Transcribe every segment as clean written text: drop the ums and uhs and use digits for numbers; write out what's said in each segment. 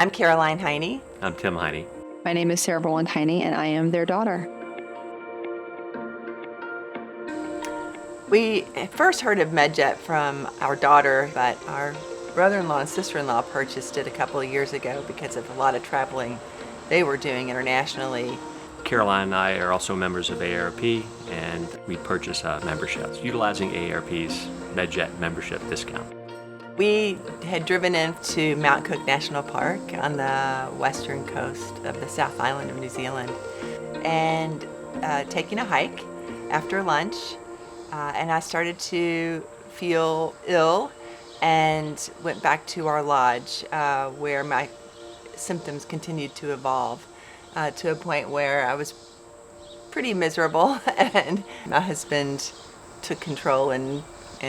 I'm Caroline Heine. I'm Tim Heine. My name is Sarah Boland Heine, and I am their daughter. We first heard of MedJet from our daughter, but our brother-in-law and sister-in-law purchased it a couple of years ago because of a lot of traveling they were doing internationally. Caroline and I are also members of AARP, and we purchased memberships utilizing AARP's MedJet membership discount. We had driven into Mount Cook National Park on the western coast of the South Island of New Zealand and taking a hike after lunch, and I started to feel ill and went back to our lodge where my symptoms continued to evolve to a point where I was pretty miserable, and my husband took control and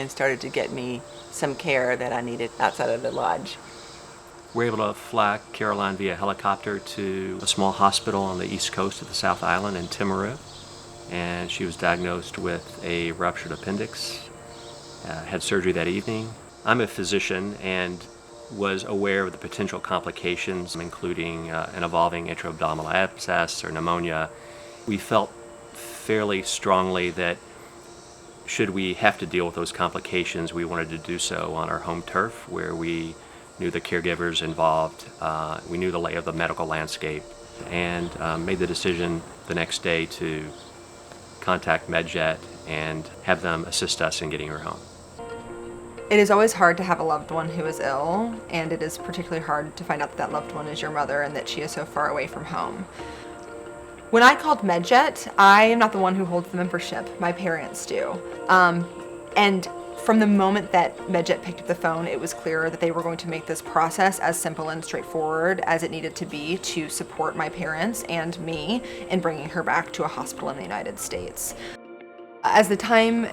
started to get me some care that I needed outside of the lodge. We were able to fly Caroline via helicopter to a small hospital on the east coast of the South Island in Timaru, and she was diagnosed with a ruptured appendix, had surgery that evening. I'm a physician and was aware of the potential complications, including an evolving intra-abdominal abscess or pneumonia. We felt fairly strongly that should we have to deal with those complications, we wanted to do so on our home turf where we knew the caregivers involved, we knew the lay of the medical landscape, and made the decision the next day to contact MedJet and have them assist us in getting her home. It is always hard to have a loved one who is ill, and it is particularly hard to find out that that loved one is your mother and that she is so far away from home. When I called MedJet, I am not the one who holds the membership. My parents do. And from the moment that MedJet picked up the phone, it was clear that they were going to make this process as simple and straightforward as it needed to be to support my parents and me in bringing her back to a hospital in the United States. As the time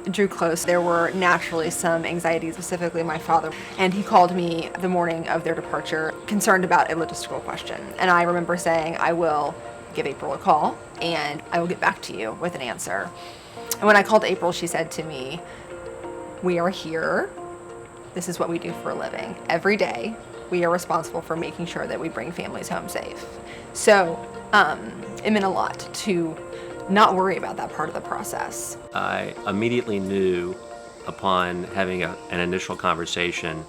drew close, there were naturally some anxieties, specifically my father, and he called me the morning of their departure, concerned about a logistical question. And I remember saying, I will give April a call and I will get back to you with an answer. And when I called April, she said to me, we are here. This is what we do for a living. Every day, we are responsible for making sure that we bring families home safe. So it meant a lot to not worry about that part of the process. I immediately knew upon having an initial conversation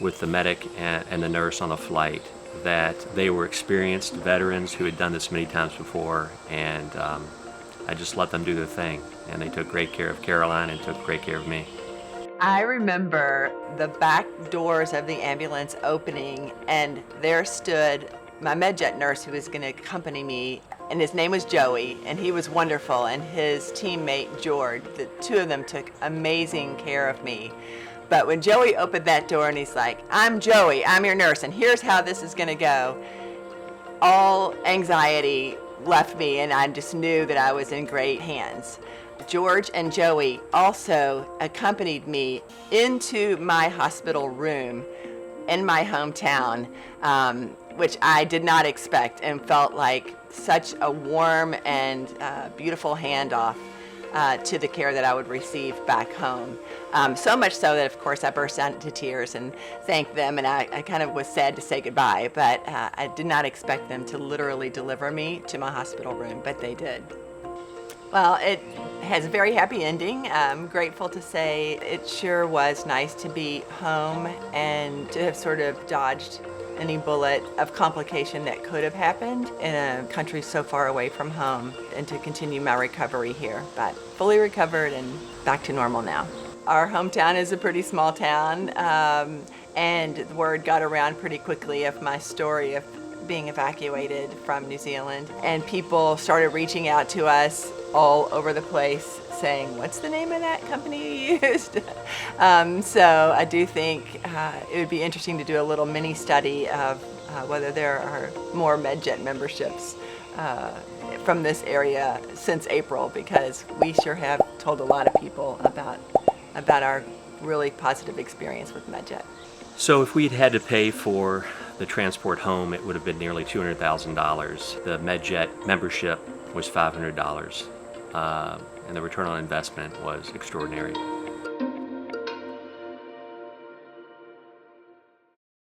with the medic and the nurse on the flight that they were experienced veterans who had done this many times before, and I just let them do their thing, and they took great care of Caroline and took great care of me. I remember the back doors of the ambulance opening, and there stood my MedJet nurse who was going to accompany me, and his name was Joey, and he was wonderful, and his teammate George. The two of them took amazing care of me. But when Joey opened that door and he's like, I'm Joey, I'm your nurse, and here's how this is going to go, all anxiety left me, and I just knew that I was in great hands. George and Joey also accompanied me into my hospital room in my hometown, which I did not expect, and felt like such a warm and beautiful handoff to the care that I would receive back home. So much so that, of course, I burst out into tears and thanked them, and I kind of was sad to say goodbye, but I did not expect them to literally deliver me to my hospital room, but they did. Well, it has a very happy ending. I'm grateful to say it sure was nice to be home and to have sort of dodged any bullet of complication that could have happened in a country so far away from home, and to continue my recovery here. But fully recovered and back to normal now. Our hometown is a pretty small town, and the word got around pretty quickly of my story of being evacuated from New Zealand, and people started reaching out to us all over the place saying, what's the name of that company you used? So I do think it would be interesting to do a little mini study of whether there are more MedJet memberships from this area since April, because we sure have told a lot of people about our really positive experience with MedJet. So if we'd had to pay for the transport home, it would have been nearly $200,000. The MedJet membership was $500, and the return on investment was extraordinary.